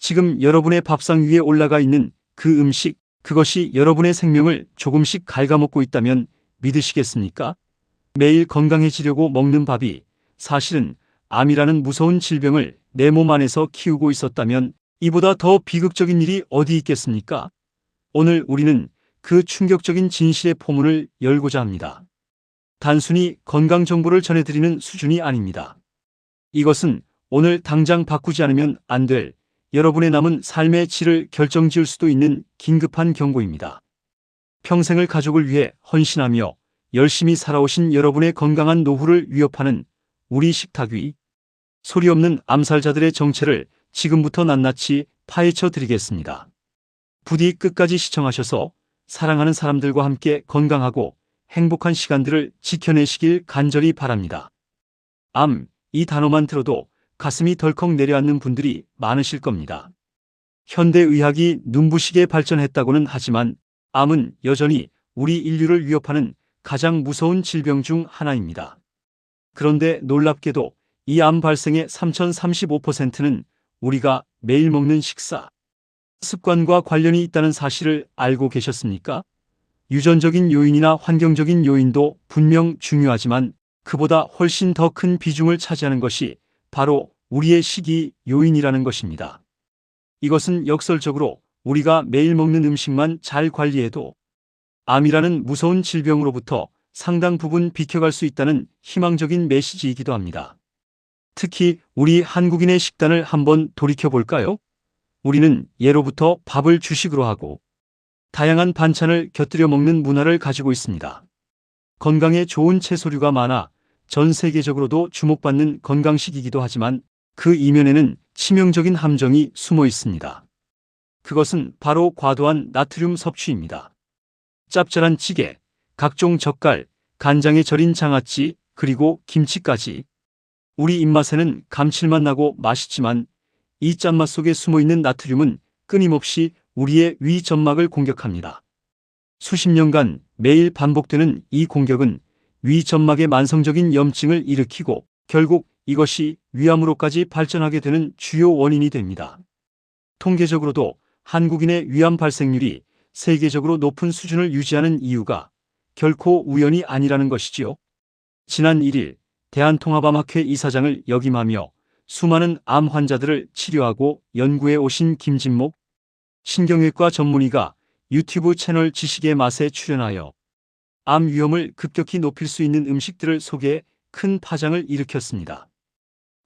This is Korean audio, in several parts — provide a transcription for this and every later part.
지금 여러분의 밥상 위에 올라가 있는 그 음식, 그것이 여러분의 생명을 조금씩 갉아먹고 있다면 믿으시겠습니까? 매일 건강해지려고 먹는 밥이 사실은 암이라는 무서운 질병을 내 몸 안에서 키우고 있었다면 이보다 더 비극적인 일이 어디 있겠습니까? 오늘 우리는 그 충격적인 진실의 포문을 열고자 합니다. 단순히 건강 정보를 전해드리는 수준이 아닙니다. 이것은 오늘 당장 바꾸지 않으면 안 될 여러분의 남은 삶의 질을 결정지을 수도 있는 긴급한 경고입니다. 평생을 가족을 위해 헌신하며 열심히 살아오신 여러분의 건강한 노후를 위협하는 우리 식탁 위 소리 없는 암살자들의 정체를 지금부터 낱낱이 파헤쳐 드리겠습니다. 부디 끝까지 시청하셔서 사랑하는 사람들과 함께 건강하고 행복한 시간들을 지켜내시길 간절히 바랍니다. 암, 이 단어만 들어도 가슴이 덜컥 내려앉는 분들이 많으실 겁니다. 현대의학이 눈부시게 발전했다고는 하지만 암은 여전히 우리 인류를 위협하는 가장 무서운 질병 중 하나입니다. 그런데 놀랍게도 이 암 발생의 3035%는 우리가 매일 먹는 식사, 습관과 관련이 있다는 사실을 알고 계셨습니까? 유전적인 요인이나 환경적인 요인도 분명 중요하지만 그보다 훨씬 더 큰 비중을 차지하는 것이 바로 우리의 식이 요인이라는 것입니다. 이것은 역설적으로 우리가 매일 먹는 음식만 잘 관리해도 암이라는 무서운 질병으로부터 상당 부분 비켜갈 수 있다는 희망적인 메시지이기도 합니다. 특히 우리 한국인의 식단을 한번 돌이켜볼까요? 우리는 예로부터 밥을 주식으로 하고 다양한 반찬을 곁들여 먹는 문화를 가지고 있습니다. 건강에 좋은 채소류가 많아 전 세계적으로도 주목받는 건강식이기도 하지만 그 이면에는 치명적인 함정이 숨어 있습니다. 그것은 바로 과도한 나트륨 섭취입니다. 짭짤한 찌개, 각종 젓갈, 간장에 절인 장아찌, 그리고 김치까지. 우리 입맛에는 감칠맛 나고 맛있지만 이 짠맛 속에 숨어있는 나트륨은 끊임없이 우리의 위 점막을 공격합니다. 수십 년간 매일 반복되는 이 공격은 위 점막의 만성적인 염증을 일으키고 결국 이것이 위암으로까지 발전하게 되는 주요 원인이 됩니다. 통계적으로도 한국인의 위암 발생률이 세계적으로 높은 수준을 유지하는 이유가 결코 우연이 아니라는 것이지요. 지난 1일 대한통합암학회 이사장을 역임하며 수많은 암 환자들을 치료하고 연구해 오신 김진목 신경외과 전문의가 유튜브 채널 지식의 맛에 출연하여 암 위험을 급격히 높일 수 있는 음식들을 소개해 큰 파장을 일으켰습니다.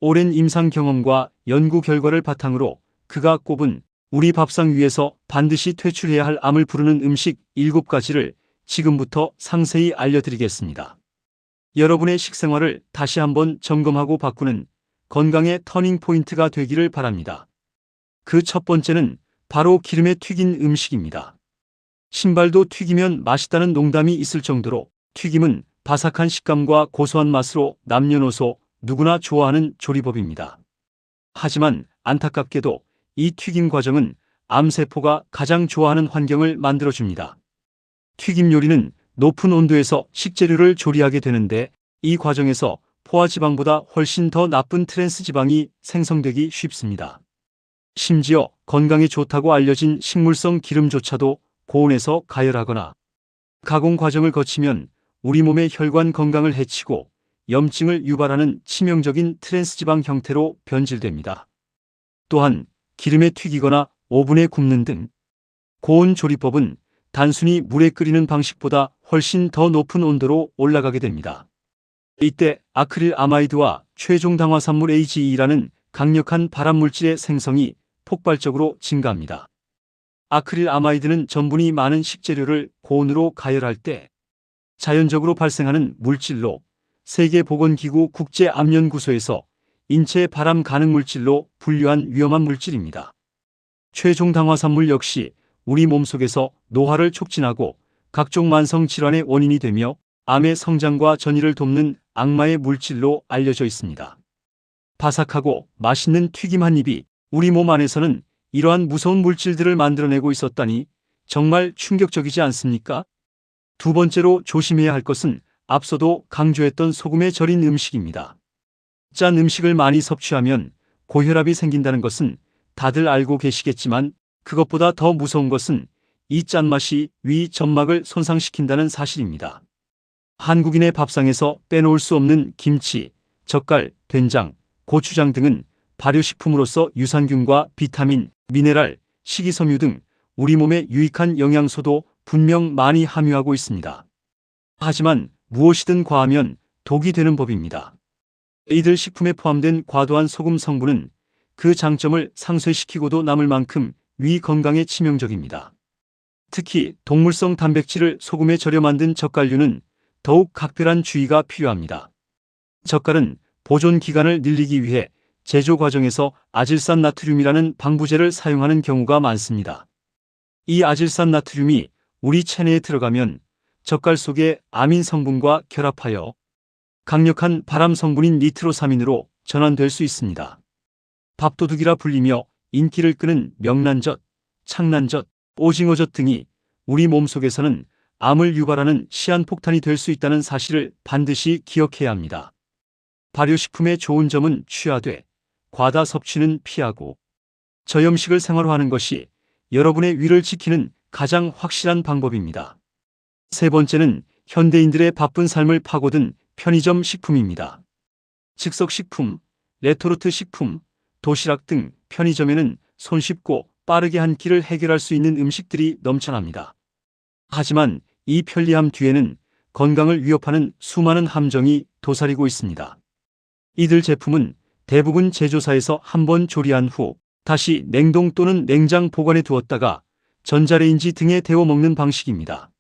오랜 임상 경험과 연구 결과를 바탕으로 그가 꼽은 우리 밥상 위에서 반드시 퇴출해야 할 암을 부르는 음식 7가지를 지금부터 상세히 알려드리겠습니다. 여러분의 식생활을 다시 한번 점검하고 바꾸는 건강의 터닝 포인트가 되기를 바랍니다. 그 첫 번째는 바로 기름에 튀긴 음식입니다. 신발도 튀기면 맛있다는 농담이 있을 정도로 튀김은 바삭한 식감과 고소한 맛으로 남녀노소 누구나 좋아하는 조리법입니다. 하지만 안타깝게도 이 튀김 과정은 암세포가 가장 좋아하는 환경을 만들어줍니다. 튀김 요리는 높은 온도에서 식재료를 조리하게 되는데 이 과정에서 포화지방보다 훨씬 더 나쁜 트랜스지방이 생성되기 쉽습니다. 심지어 건강에 좋다고 알려진 식물성 기름조차도 고온에서 가열하거나 가공 과정을 거치면 우리 몸의 혈관 건강을 해치고 염증을 유발하는 치명적인 트랜스지방 형태로 변질됩니다. 또한 기름에 튀기거나 오븐에 굽는 등 고온 조리법은 단순히 물에 끓이는 방식보다 훨씬 더 높은 온도로 올라가게 됩니다. 이때 아크릴 아마이드와 최종 당화산물 AGE라는 강력한 발암물질의 생성이 폭발적으로 증가합니다. 아크릴 아마이드는 전분이 많은 식재료를 고온으로 가열할 때 자연적으로 발생하는 물질로 세계보건기구 국제암연구소에서 인체 발암 가능 물질로 분류한 위험한 물질입니다. 최종 당화산물 역시 우리 몸속에서 노화를 촉진하고 각종 만성 질환의 원인이 되며 암의 성장과 전이를 돕는 악마의 물질로 알려져 있습니다. 바삭하고 맛있는 튀김 한 입이 우리 몸 안에서는 이러한 무서운 물질들을 만들어내고 있었다니 정말 충격적이지 않습니까? 두 번째로 조심해야 할 것은 앞서도 강조했던 소금에 절인 음식입니다. 짠 음식을 많이 섭취하면 고혈압이 생긴다는 것은 다들 알고 계시겠지만 그것보다 더 무서운 것은 이 짠맛이 위 점막을 손상시킨다는 사실입니다. 한국인의 밥상에서 빼놓을 수 없는 김치, 젓갈, 된장, 고추장 등은 발효식품으로서 유산균과 비타민, 미네랄, 식이섬유 등 우리 몸에 유익한 영양소도 분명 많이 함유하고 있습니다. 하지만 무엇이든 과하면 독이 되는 법입니다. 이들 식품에 포함된 과도한 소금 성분은 그 장점을 상쇄시키고도 남을 만큼 위 건강에 치명적입니다. 특히 동물성 단백질을 소금에 절여 만든 젓갈류는 더욱 각별한 주의가 필요합니다. 젓갈은 보존 기간을 늘리기 위해 제조 과정에서 아질산 나트륨이라는 방부제를 사용하는 경우가 많습니다. 이 아질산 나트륨이 우리 체내에 들어가면 젓갈 속의 아민 성분과 결합하여 강력한 발암 성분인 니트로사민으로 전환될 수 있습니다. 밥도둑이라 불리며 인기를 끄는 명란젓, 창란젓, 오징어젓 등이 우리 몸속에서는 암을 유발하는 시한폭탄이 될 수 있다는 사실을 반드시 기억해야 합니다. 발효식품의 좋은 점은 취하되 과다 섭취는 피하고 저염식을 생활화하는 것이 여러분의 위를 지키는 가장 확실한 방법입니다. 세 번째는 현대인들의 바쁜 삶을 파고든 편의점 식품입니다. 즉석식품, 레토르트 식품, 도시락 등 편의점에는 손쉽고 빠르게 한 끼를 해결할 수 있는 음식들이 넘쳐납니다. 하지만 이 편리함 뒤에는 건강을 위협하는 수많은 함정이 도사리고 있습니다. 이들 제품은 대부분 제조사에서 한번 조리한 후 다시 냉동 또는 냉장 보관해 두었다가 전자레인지 등에 데워 먹는 방식입니다.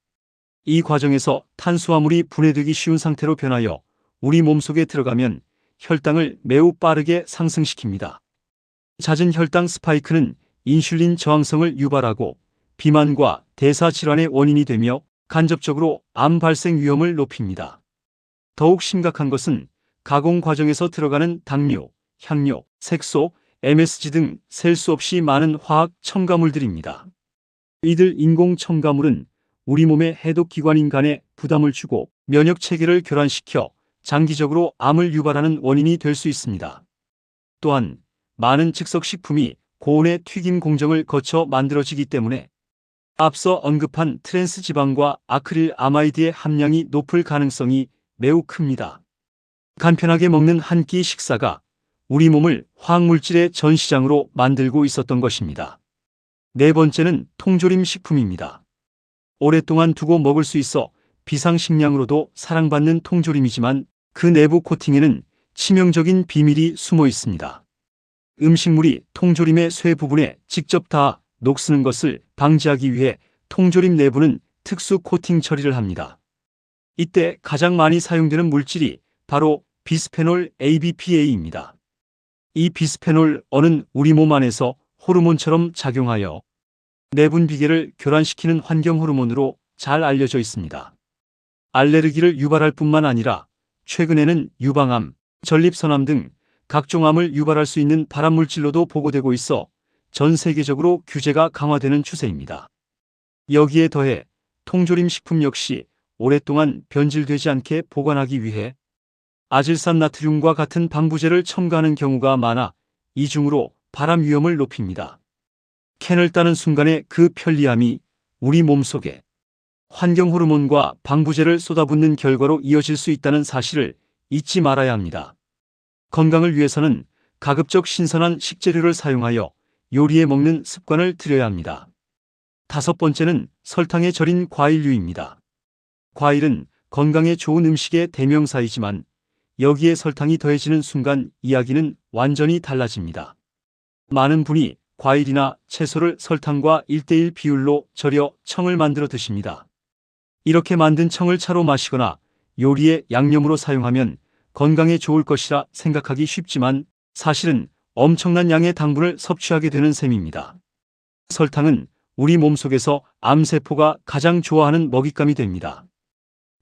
이 과정에서 탄수화물이 분해되기 쉬운 상태로 변하여 우리 몸속에 들어가면 혈당을 매우 빠르게 상승시킵니다. 잦은 혈당 스파이크는 인슐린 저항성을 유발하고 비만과 대사질환의 원인이 되며 간접적으로 암 발생 위험을 높입니다. 더욱 심각한 것은 가공 과정에서 들어가는 당류, 향료, 색소, MSG 등 셀 수 없이 많은 화학 첨가물들입니다. 이들 인공 첨가물은 우리 몸의 해독기관인 간에 부담을 주고 면역 체계를 교란시켜 장기적으로 암을 유발하는 원인이 될 수 있습니다. 또한 많은 즉석식품이 고온의 튀김 공정을 거쳐 만들어지기 때문에 앞서 언급한 트랜스 지방과 아크릴 아마이드의 함량이 높을 가능성이 매우 큽니다. 간편하게 먹는 한 끼 식사가 우리 몸을 화학물질의 전시장으로 만들고 있었던 것입니다. 네 번째는 통조림 식품입니다. 오랫동안 두고 먹을 수 있어 비상식량으로도 사랑받는 통조림이지만 그 내부 코팅에는 치명적인 비밀이 숨어 있습니다. 음식물이 통조림의 쇠 부분에 직접 닿아 녹쓰는 것을 방지하기 위해 통조림 내부는 특수 코팅 처리를 합니다. 이때 가장 많이 사용되는 물질이 바로 비스페놀 ABPA입니다. 이 비스페놀 A는 우리 몸 안에서 호르몬처럼 작용하여 내분 비계를 교란시키는 환경 호르몬으로 잘 알려져 있습니다. 알레르기를 유발할 뿐만 아니라 최근에는 유방암, 전립선암 등 각종 암을 유발할 수 있는 발암물질로도 보고되고 있어 전 세계적으로 규제가 강화되는 추세입니다. 여기에 더해 통조림 식품 역시 오랫동안 변질되지 않게 보관하기 위해 아질산 나트륨과 같은 방부제를 첨가하는 경우가 많아 이중으로 발암 위험을 높입니다. 캔을 따는 순간의 그 편리함이 우리 몸속에 환경 호르몬과 방부제를 쏟아붓는 결과로 이어질 수 있다는 사실을 잊지 말아야 합니다. 건강을 위해서는 가급적 신선한 식재료를 사용하여 요리해 먹는 습관을 들여야 합니다. 다섯 번째는 설탕에 절인 과일류입니다. 과일은 건강에 좋은 음식의 대명사이지만 여기에 설탕이 더해지는 순간 이야기는 완전히 달라집니다. 많은 분이 과일이나 채소를 설탕과 1:1 비율로 절여 청을 만들어 드십니다. 이렇게 만든 청을 차로 마시거나 요리에 양념으로 사용하면 건강에 좋을 것이라 생각하기 쉽지만 사실은 엄청난 양의 당분을 섭취하게 되는 셈입니다. 설탕은 우리 몸속에서 암세포가 가장 좋아하는 먹잇감이 됩니다.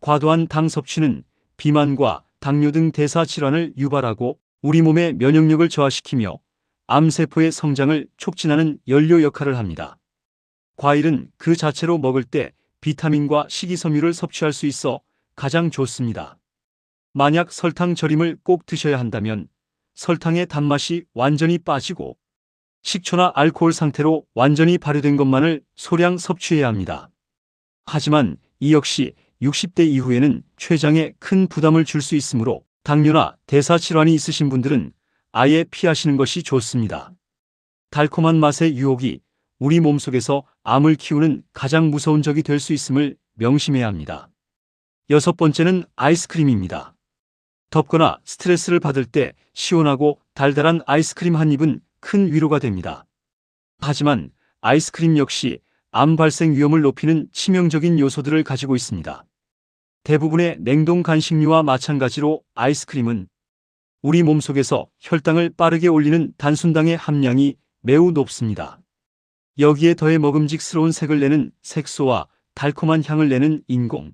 과도한 당 섭취는 비만과 당뇨 등 대사 질환을 유발하고 우리 몸의 면역력을 저하시키며 암세포의 성장을 촉진하는 연료 역할을 합니다. 과일은 그 자체로 먹을 때 비타민과 식이섬유를 섭취할 수 있어 가장 좋습니다. 만약 설탕 절임을 꼭 드셔야 한다면 설탕의 단맛이 완전히 빠지고 식초나 알코올 상태로 완전히 발효된 것만을 소량 섭취해야 합니다. 하지만 이 역시 60대 이후에는 췌장에 큰 부담을 줄 수 있으므로 당뇨나 대사질환이 있으신 분들은 아예 피하시는 것이 좋습니다. 달콤한 맛의 유혹이 우리 몸속에서 암을 키우는 가장 무서운 적이 될 수 있음을 명심해야 합니다. 여섯 번째는 아이스크림입니다. 덥거나 스트레스를 받을 때 시원하고 달달한 아이스크림 한 입은 큰 위로가 됩니다. 하지만 아이스크림 역시 암 발생 위험을 높이는 치명적인 요소들을 가지고 있습니다. 대부분의 냉동 간식류와 마찬가지로 아이스크림은 우리 몸속에서 혈당을 빠르게 올리는 단순당의 함량이 매우 높습니다. 여기에 더해 먹음직스러운 색을 내는 색소와 달콤한 향을 내는 인공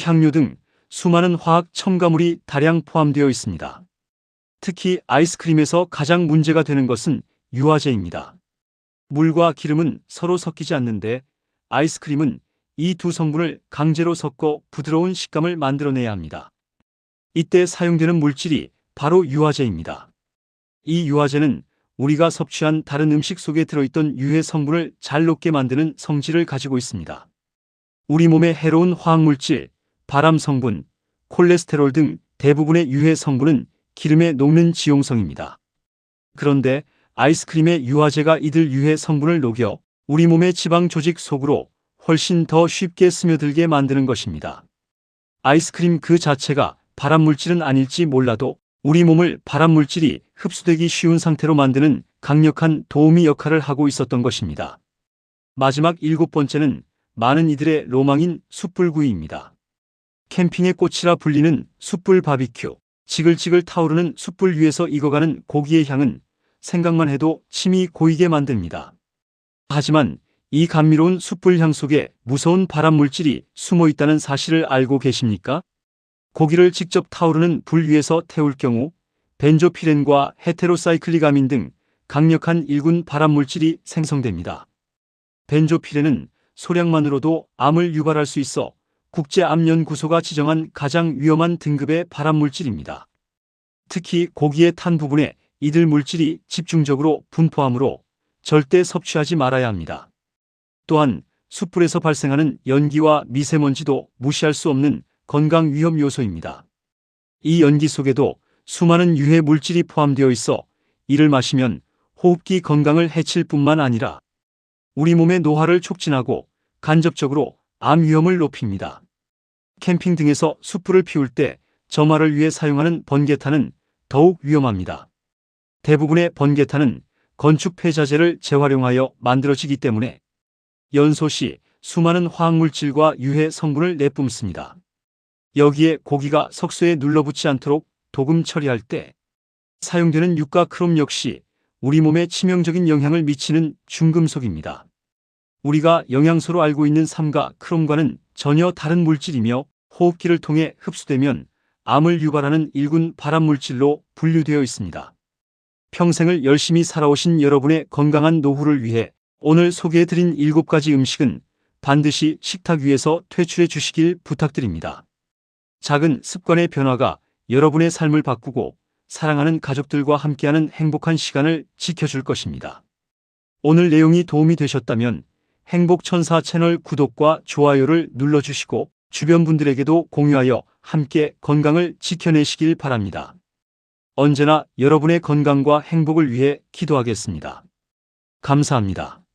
향료 등 수많은 화학 첨가물이 다량 포함되어 있습니다. 특히 아이스크림에서 가장 문제가 되는 것은 유화제입니다. 물과 기름은 서로 섞이지 않는데 아이스크림은 이 두 성분을 강제로 섞어 부드러운 식감을 만들어내야 합니다. 이때 사용되는 물질이 바로 유화제입니다. 이 유화제는 우리가 섭취한 다른 음식 속에 들어있던 유해 성분을 잘 녹게 만드는 성질을 가지고 있습니다. 우리 몸에 해로운 화학물질, 발암 성분, 콜레스테롤 등 대부분의 유해 성분은 기름에 녹는 지용성입니다. 그런데 아이스크림의 유화제가 이들 유해 성분을 녹여 우리 몸의 지방 조직 속으로 훨씬 더 쉽게 스며들게 만드는 것입니다. 아이스크림 그 자체가 발암물질은 아닐지 몰라도 우리 몸을 발암물질이 흡수되기 쉬운 상태로 만드는 강력한 도우미 역할을 하고 있었던 것입니다. 마지막 일곱 번째는 많은 이들의 로망인 숯불구이입니다. 캠핑의 꽃이라 불리는 숯불 바비큐, 지글지글 타오르는 숯불 위에서 익어가는 고기의 향은 생각만 해도 침이 고이게 만듭니다. 하지만 이 감미로운 숯불 향 속에 무서운 발암물질이 숨어 있다는 사실을 알고 계십니까? 고기를 직접 타오르는 불 위에서 태울 경우 벤조피렌과 헤테로사이클릭아민 등 강력한 일군 발암물질이 생성됩니다. 벤조피렌은 소량만으로도 암을 유발할 수 있어 국제암연구소가 지정한 가장 위험한 등급의 발암물질입니다. 특히 고기의 탄 부분에 이들 물질이 집중적으로 분포하므로 절대 섭취하지 말아야 합니다. 또한 숯불에서 발생하는 연기와 미세먼지도 무시할 수 없는 건강 위험 요소입니다. 이 연기 속에도 수많은 유해 물질이 포함되어 있어 이를 마시면 호흡기 건강을 해칠 뿐만 아니라 우리 몸의 노화를 촉진하고 간접적으로 암 위험을 높입니다. 캠핑 등에서 숯불을 피울 때 점화를 위해 사용하는 번개탄은 더욱 위험합니다. 대부분의 번개탄은 건축 폐자재를 재활용하여 만들어지기 때문에 연소 시 수많은 화학물질과 유해 성분을 내뿜습니다. 여기에 고기가 석쇠에 눌러붙지 않도록 도금 처리할 때 사용되는 유가 크롬 역시 우리 몸에 치명적인 영향을 미치는 중금속입니다. 우리가 영양소로 알고 있는 삼가 크롬과는 전혀 다른 물질이며 호흡기를 통해 흡수되면 암을 유발하는 일군 발암물질로 분류되어 있습니다. 평생을 열심히 살아오신 여러분의 건강한 노후를 위해 오늘 소개해드린 7가지 음식은 반드시 식탁 위에서 퇴출해 주시길 부탁드립니다. 작은 습관의 변화가 여러분의 삶을 바꾸고 사랑하는 가족들과 함께하는 행복한 시간을 지켜줄 것입니다. 오늘 내용이 도움이 되셨다면 행복천사 채널 구독과 좋아요를 눌러주시고 주변 분들에게도 공유하여 함께 건강을 지켜내시길 바랍니다. 언제나 여러분의 건강과 행복을 위해 기도하겠습니다. 감사합니다.